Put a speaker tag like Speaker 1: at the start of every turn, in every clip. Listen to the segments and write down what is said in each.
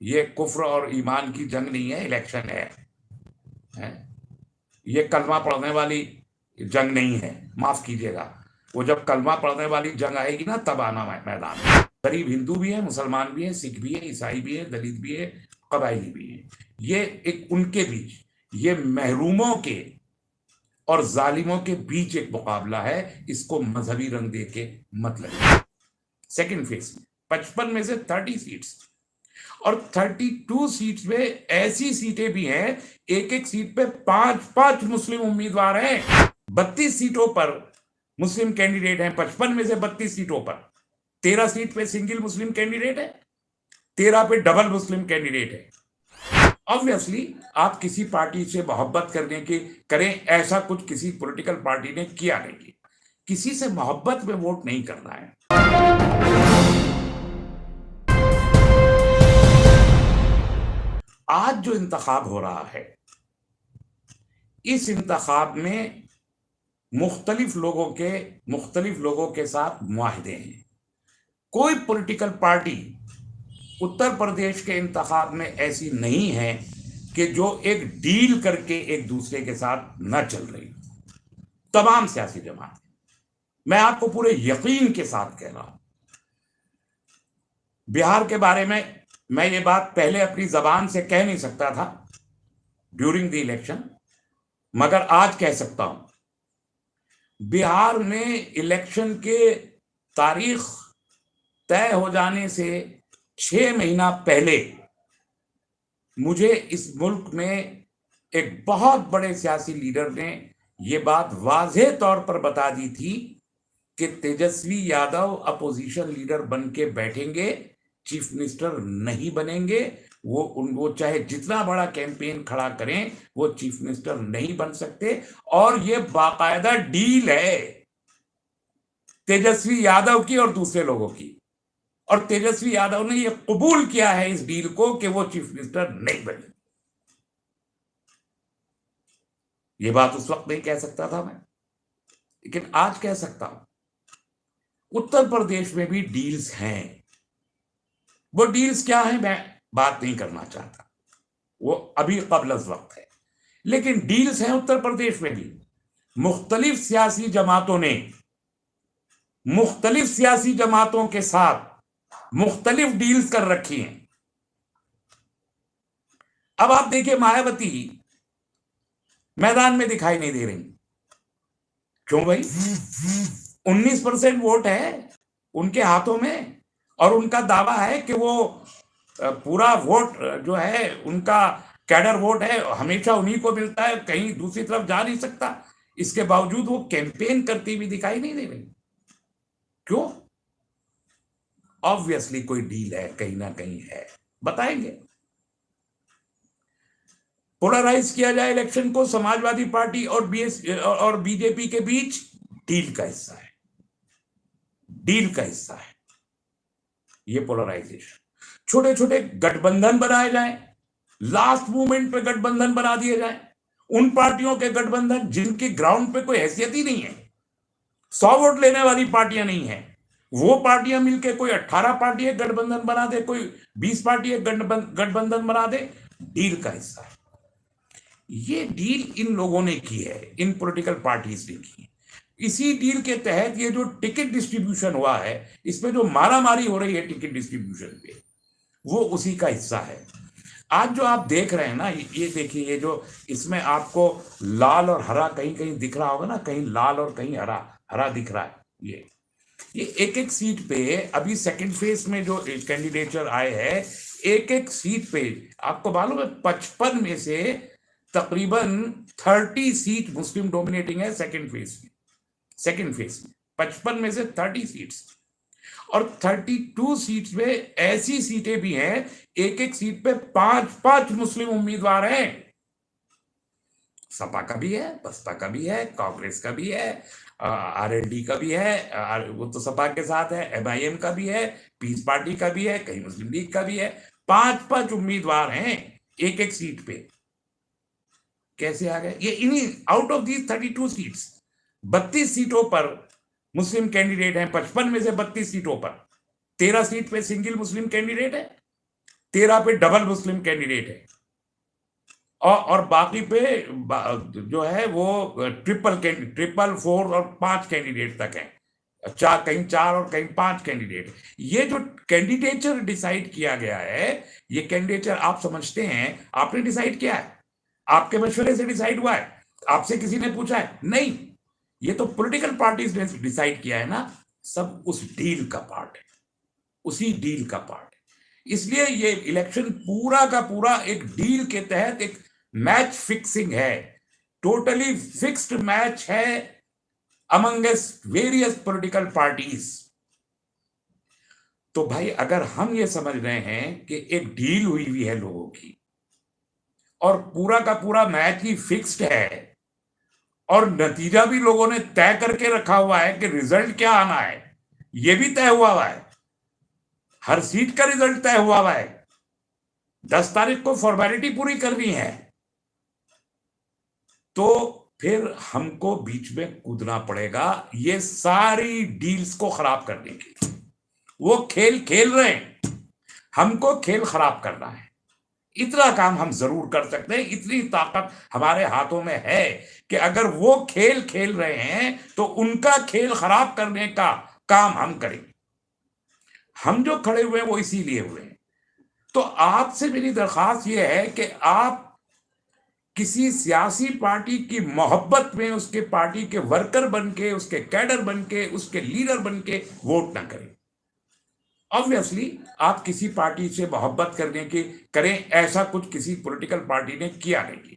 Speaker 1: ये कुफ्र और ईमान की जंग नहीं है, इलेक्शन है? ये कलमा पढ़ने वाली जंग नहीं है, माफ कीजिएगा। वो जब कलमा पढ़ने वाली जंग आएगी ना, तब आना मैदान में। गरीब हिंदू भी है, मुसलमान भी है, सिख भी है, ईसाई भी है, दलित भी है, कबायली भी है। ये एक उनके बीच, ये महरूमों के और जालिमों के बीच एक मुकाबला है। इसको मजहबी रंग दे के मतलब सेकेंड फेज में 55 में से 30 सीट्स और 32 सीट्स में ऐसी सीटें भी हैं, एक एक सीट पे 5-5 मुस्लिम उम्मीदवार हैं। 32 सीटों पर मुस्लिम कैंडिडेट हैं। 55 में से 32 सीटों पर 13 सीट पे सिंगल मुस्लिम कैंडिडेट है, 13 पे डबल मुस्लिम कैंडिडेट है। ऑब्वियसली आप किसी पार्टी से मोहब्बत करने के करें, ऐसा कुछ किसी पॉलिटिकल पार्टी ने किया नहीं। किसी से मोहब्बत में वोट नहीं करना है। आज जो इंतखाब हो रहा है, इस इंतखाब में मुख्तलिफ लोगों के साथ मुआहदे हैं। कोई पॉलिटिकल पार्टी उत्तर प्रदेश के इंतखाब में ऐसी नहीं है कि जो एक डील करके एक दूसरे के साथ न चल रही। तमाम सियासी जमात, मैं आपको पूरे यकीन के साथ कह रहा हूं। बिहार के बारे में मैं ये बात पहले अपनी जबान से कह नहीं सकता था ड्यूरिंग द इलेक्शन, मगर आज कह सकता हूं। बिहार में इलेक्शन के तारीख तय हो जाने से 6 महीना पहले मुझे इस मुल्क में एक बहुत बड़े सियासी लीडर ने यह बात वाज़ेह तौर पर बता दी थी कि तेजस्वी यादव अपोजिशन लीडर बन के बैठेंगे, चीफ मिनिस्टर नहीं बनेंगे। वो चाहे जितना बड़ा कैंपेन खड़ा करें, वो चीफ मिनिस्टर नहीं बन सकते। और ये बाकायदा डील है तेजस्वी यादव की और दूसरे लोगों की, और तेजस्वी यादव ने यह कबूल किया है इस डील को कि वो चीफ मिनिस्टर नहीं बने। ये बात उस वक्त नहीं कह सकता था मैं, लेकिन आज कह सकता हूं। उत्तर प्रदेश में भी डील्स हैं। वो डील्स क्या है मैं बात नहीं करना चाहता, वो अभी कबल अज़ वक्त है। लेकिन डील्स हैं उत्तर प्रदेश में भी। मुख्तलिफ सियासी जमातों के साथ मुख्तलिफ डील्स कर रखी हैं। अब आप देखिए, मायावती मैदान में दिखाई नहीं दे रही। क्यों भाई? 19% वोट है उनके हाथों में, और उनका दावा है कि वो पूरा वोट जो है उनका कैडर वोट है, हमेशा उन्हीं को मिलता है, कहीं दूसरी तरफ जा नहीं सकता। इसके बावजूद वो कैंपेन करती हुई दिखाई नहीं दे रही। क्यों? ऑब्वियसली कोई डील है, कहीं ना कहीं है, बताएंगे। पोलराइज किया जाए इलेक्शन को समाजवादी पार्टी और बीजेपी के बीच, डील का हिस्सा है, डील का हिस्सा है ये पोलराइजेशन। छोटे छोटे गठबंधन बनाए जाएं, लास्ट मोमेंट पे गठबंधन बना दिए जाएं। उन पार्टियों के गठबंधन जिनकी ग्राउंड पे कोई हैसियत ही नहीं है, 100 वोट लेने वाली पार्टियां नहीं है, वो पार्टियां मिलकर कोई 18 पार्टी एक गठबंधन बना दे, कोई 20 पार्टी एक गठबंधन बना दे, डील का हिस्सा है। ये डील इन लोगों ने की है, इन पॉलिटिकल पार्टीज ने की है। इसी डील के तहत ये जो टिकट डिस्ट्रीब्यूशन हुआ है, इसमें जो मारामारी हो रही है टिकट डिस्ट्रीब्यूशन पे, वो उसी का हिस्सा है। आज जो आप देख रहे हैं ना, ये देखिए, ये जो इसमें आपको लाल और हरा कहीं कहीं दिख रहा होगा ना, कहीं लाल और कहीं हरा हरा दिख रहा है। ये एक एक सीट पे अभी सेकंड फेज में जो कैंडिडेचर आए हैं, एक एक सीट पे आपको मालूम है 55 में से तकरीबन 30 सीट मुस्लिम डोमिनेटिंग है सेकंड फेज में। 55 में से 30 सीट्स और 32 सीट्स में ऐसी सीटें भी हैं, एक एक सीट पे 5-5 मुस्लिम उम्मीदवार हैं। सपा का भी है, बसपा का भी है, कांग्रेस का भी है, आरएलडी का भी है, वो तो सपा के साथ है, एमआईएम का भी है, पीस पार्टी का भी है, कहीं मुस्लिम लीग का भी है। 5-5 उम्मीदवार हैं एक एक सीट पे। कैसे आ गए ये? इन्हीं आउट ऑफ दीज 32 सीट्स 32 सीटों पर मुस्लिम कैंडिडेट हैं। 55 में से 32 सीटों पर 13 सीट पे सिंगल मुस्लिम कैंडिडेट है, 13 पे डबल मुस्लिम कैंडिडेट है और बाकी पे जो है वो ट्रिपल 4 और 5 कैंडिडेट तक है, कहीं 4 और कहीं 5 कैंडिडेट। ये जो कैंडिडेचर डिसाइड किया गया है, ये कैंडिडेचर आप समझते हैं आपने डिसाइड किया है, आपके मशवरे से डिसाइड हुआ है, आपसे किसी ने पूछा है? नहीं, ये तो पॉलिटिकल पार्टीज ने डिसाइड किया है ना। सब उस डील का पार्ट है, उसी डील का पार्ट है। इसलिए ये इलेक्शन पूरा का पूरा एक डील के तहत एक मैच फिक्सिंग है, टोटली फिक्स्ड मैच है अमंगस्ट वेरियस पॉलिटिकल पार्टीज। तो भाई अगर हम ये समझ रहे हैं कि एक डील हुई है लोगों की और पूरा का पूरा मैच ही फिक्स्ड है और नतीजा भी लोगों ने तय करके रखा हुआ है कि रिजल्ट क्या आना है, ये भी तय हुआ है, हर सीट का रिजल्ट तय हुआ है, 10 तारीख को फॉर्मेलिटी पूरी करनी है, तो फिर हमको बीच में कूदना पड़ेगा ये सारी डील्स को खराब करने के लिए। वो खेल खेल रहे हैं, हमको खेल खराब करना है। इतना काम हम जरूर कर सकते हैं, इतनी ताकत हमारे हाथों में है कि अगर वो खेल खेल रहे हैं तो उनका खेल खराब करने का काम हम करेंगे। हम जो खड़े हुए हैं वो इसीलिए हुए हैं। तो आपसे मेरी दरखास्त ये है कि आप किसी सियासी पार्टी की मोहब्बत में उसके पार्टी के वर्कर बन के, उसके कैडर बन के, उसके लीडर बन के वोट ना करें। ऑब्वियसली आप किसी पार्टी से मोहब्बत करने की करें, ऐसा कुछ किसी पॉलिटिकल पार्टी ने किया नहीं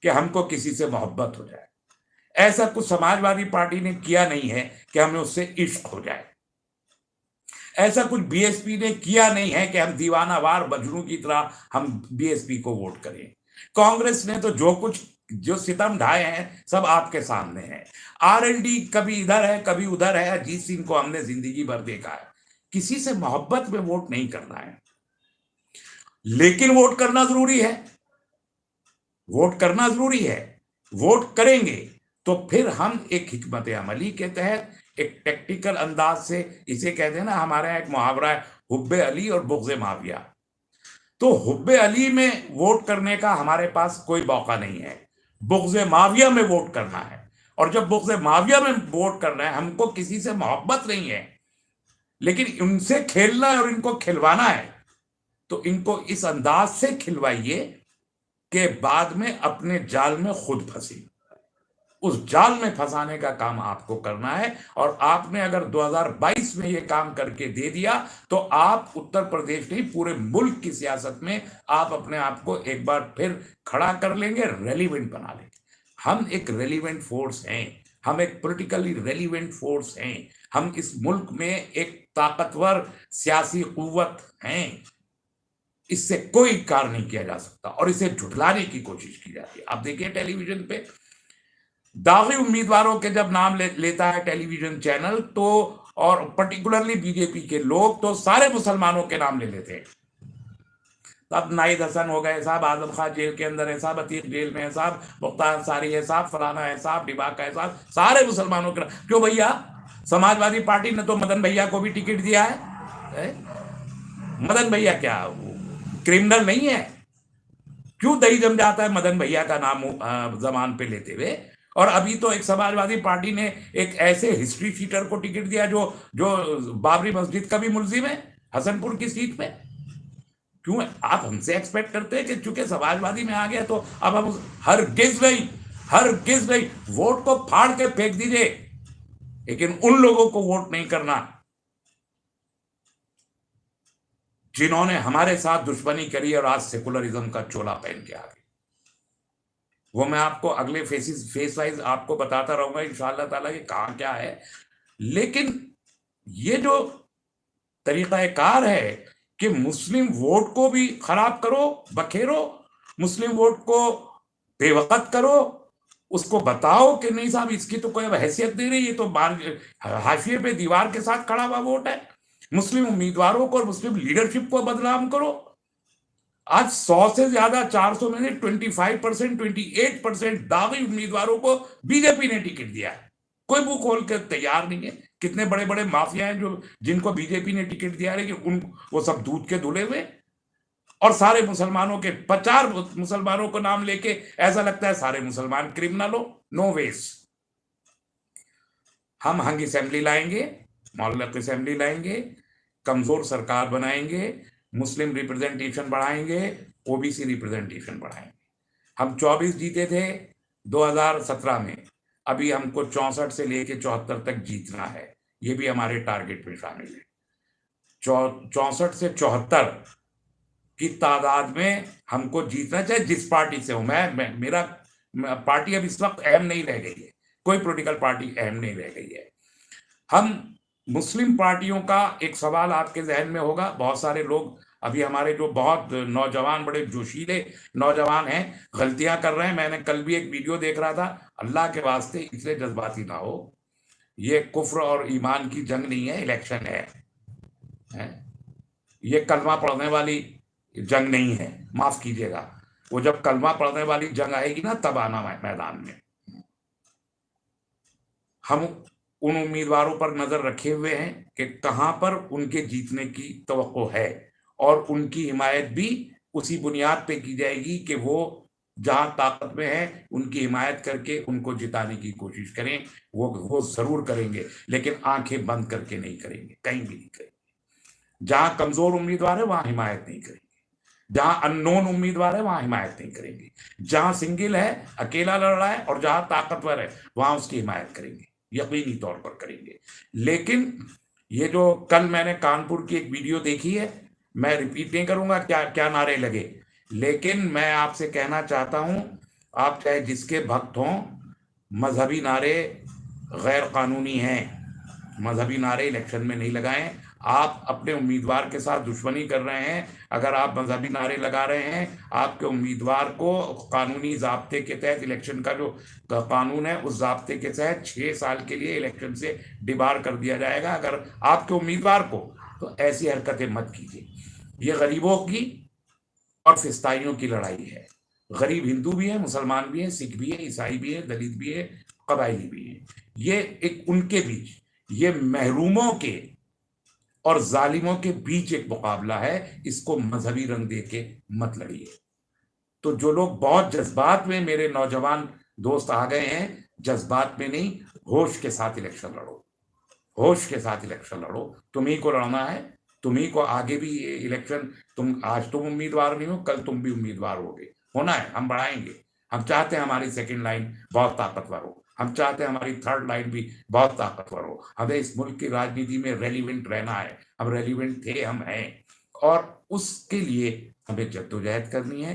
Speaker 1: कि हमको किसी से मोहब्बत हो जाए। ऐसा कुछ समाजवादी पार्टी ने किया नहीं है कि हमें उससे इश्क हो जाए। ऐसा कुछ बीएसपी ने किया नहीं है कि हम दीवानावार मजनू की तरह हम बीएसपी को वोट करें। कांग्रेस ने तो जो सितम ढाए हैं सब आपके सामने है। आरएलडी कभी इधर है कभी उधर है। अजीत सिंह को हमने जिंदगी भर देखा है। किसी से मोहब्बत में वोट नहीं करना है, लेकिन वोट करना जरूरी है। वोट करना जरूरी है। वोट करेंगे तो फिर हम एक हिकमत अमली के तहत, एक टेक्टिकल अंदाज से, इसे कहते हैं ना, हमारे यहाँ एक मुहावरा है, हुब्बे अली और बुग़्ज़े माविया। तो हुब्बे अली में वोट करने का हमारे पास कोई मौका नहीं है, बुग़्ज़े माविया में वोट करना है। और जब बुग़्ज़े माविया में वोट करना है, हमको किसी से मोहब्बत नहीं है, लेकिन उनसे खेलना है और इनको खिलवाना है, तो इनको इस अंदाज से खिलवाइए कि बाद में अपने जाल में खुद फंसी। उस जाल में फंसाने का काम आपको करना है। और आपने अगर 2022 में ये काम करके दे दिया तो आप उत्तर प्रदेश नहीं, पूरे मुल्क की सियासत में आप अपने आप को एक बार फिर खड़ा कर लेंगे, रेलिवेंट बना लेंगे। हम एक रेलिवेंट फोर्स हैं, हम एक पॉलिटिकली रेलिवेंट फोर्स हैं। हम इस मुल्क में एक ताकतवर सियासी कुव्वत हैं। इससे कोई इनकार नहीं किया जा सकता और इसे झुठलाने की कोशिश की जाती है। आप देखिए टेलीविजन पे दागी उम्मीदवारों के जब नाम लेता है टेलीविजन चैनल, तो और पर्टिकुलरली बीजेपी के लोग तो सारे मुसलमानों के नाम ले लेते हैं। अब नाहिद हसन हो गए साहब, आजम खान जेल के अंदर है साहब, अतीक जेल में है साहब, मुख्तार अंसारी है साहब, फलाना है साहब, डिबाका है साहब, सारे मुसलमानों के। क्यों भैया? समाजवादी पार्टी ने तो मदन भैया को भी टिकट दिया है। मदन भैया क्या क्रिमिनल नहीं है? क्यों दही जम जाता है मदन भैया का नाम जबान पे लेते हुए? और अभी तो एक समाजवादी पार्टी ने एक ऐसे हिस्ट्री शीटर को टिकट दिया जो बाबरी मस्जिद का भी मुलजिम है, हसनपुर की सीट पे। क्यों आप हमसे एक्सपेक्ट करते हैं कि चूंकि समाजवादी में आ गया तो अब हम हरगिज़ नहीं, वोट को फाड़ के फेंक दीजिए, लेकिन उन लोगों को वोट नहीं करना जिन्होंने हमारे साथ दुश्मनी करी और आज सेकुलरिज्म का चोला पहन के आ गए। वो मैं आपको अगले फेस वाइज आपको बताता रहूंगा इंशाअल्लाह ताला कि कहाँ क्या है। लेकिन ये जो तरीकाकार है कि मुस्लिम वोट को भी खराब करो, बखेरो, मुस्लिम वोट को बेवकत करो, उसको बताओ कि नहीं साहब इसकी तो कोई हैसियत नहीं रही, ये तो हाशिए पे दीवार के साथ खड़ा हुआ वोट है। मुस्लिम उम्मीदवारों को और मुस्लिम लीडरशिप को बदनाम करो। आज 100 से ज्यादा, 400 में से 25%, 28% दागी उम्मीदवारों को बीजेपी ने टिकट दिया है। कोई मुंह खोल कर तैयार नहीं है। कितने बड़े बड़े माफिया हैं जो जिनको बीजेपी ने टिकट दिया है, लेकिन वो सब दूध के धुले हुए। और सारे मुसलमानों के 50 मुसलमानों को नाम लेके ऐसा लगता है सारे मुसलमान क्रिमिनल हो। No ways. हम हंग असेंबली लाएंगे, मोहल्लत असेंबली लाएंगे, कमजोर सरकार बनाएंगे, मुस्लिम रिप्रेजेंटेशन बढ़ाएंगे, ओबीसी रिप्रेजेंटेशन बढ़ाएंगे। हम 24 जीते थे 2017 में, अभी हमको 64 से लेके 74 तक जीतना है। ये भी हमारे टारगेट में शामिल है। 64 से 74 की तादाद में हमको जीतना, चाहे जिस पार्टी से हो। मेरा पार्टी अब इस वक्त अहम नहीं रह गई है, कोई पॉलिटिकल पार्टी अहम नहीं रह गई है। हम मुस्लिम पार्टियों का एक सवाल आपके जहन में होगा, बहुत सारे लोग अभी हमारे जो बहुत नौजवान, बड़े जोशीले नौजवान हैं, गलतियां कर रहे हैं। मैंने कल भी एक वीडियो देख रहा था, अल्लाह के वास्ते इसलिए जज्बाती ना हो। ये कुफ्र और ईमान की जंग नहीं है, इलेक्शन है। ये कलमा पढ़ने वाली जंग नहीं है, माफ कीजिएगा। वो जब कलमा पढ़ने वाली जंग आएगी ना, तब आना मैदान में। हम उन उम्मीदवारों पर नजर रखे हुए हैं कि कहां पर उनके जीतने की तवक्को है, और उनकी हिमायत भी उसी बुनियाद पे की जाएगी कि वो जहां ताकत में है उनकी हिमायत करके उनको जिताने की कोशिश करें। वो जरूर करेंगे, लेकिन आंखें बंद करके नहीं करेंगे, कहीं भी नहीं करेंगे। जहां कमजोर उम्मीदवार है वहां हिमायत नहीं करेंगे, जहां अननोन उम्मीदवार है वहां हिमायत नहीं करेंगे, जहां सिंगल है, अकेला लड़ रहा है, और जहां ताकतवर है वहां उसकी हिमायत करेंगे, यकीनी तौर पर करेंगे। लेकिन ये जो कल मैंने कानपुर की एक वीडियो देखी है, मैं रिपीट नहीं करूंगा क्या क्या नारे लगे, लेकिन मैं आपसे कहना चाहता हूं, आप चाहे जिसके भक्त हों, मजहबी नारे गैर कानूनी हैं। मजहबी नारे इलेक्शन में नहीं लगाएं। आप अपने उम्मीदवार के साथ दुश्मनी कर रहे हैं अगर आप मजहबी नारे लगा रहे हैं। आपके उम्मीदवार को कानूनी जाब्ते के तहत, इलेक्शन का जो कानून है उस जाब्ते के तहत 6 साल के लिए इलेक्शन से डिबार कर दिया जाएगा अगर आपके उम्मीदवार को। तो ऐसी हरकतें मत कीजिए। ये गरीबों की और फिस्ताइयों की लड़ाई है। गरीब हिंदू भी है, मुसलमान भी है, सिख भी है, ईसाई भी है, दलित भी है, कबायली भी है। ये एक उनके बीच, ये महरूमों के और जालिमों के बीच एक मुकाबला है। इसको मजहबी रंग दे के मत लड़िए। तो जो लोग बहुत जज्बात में, मेरे नौजवान दोस्त आ गए हैं, जज्बात में नहीं, होश के साथ इलेक्शन लड़ो, होश के साथ इलेक्शन लड़ो। तुम्ही को लड़ना है, तुम्ही को आगे भी इलेक्शन, आज तुम उम्मीदवार नहीं हो, कल तुम भी उम्मीदवार होगे, होना है। हम बढ़ाएंगे। हम चाहते हैं हमारी सेकंड लाइन बहुत ताकतवर हो, हम चाहते हैं हमारी थर्ड लाइन भी बहुत ताकतवर हो। हमें इस मुल्क की राजनीति में रेलिवेंट रहना है। हम रेलिवेंट थे, हम हैं, और उसके लिए हमें जद्दोजहद करनी है।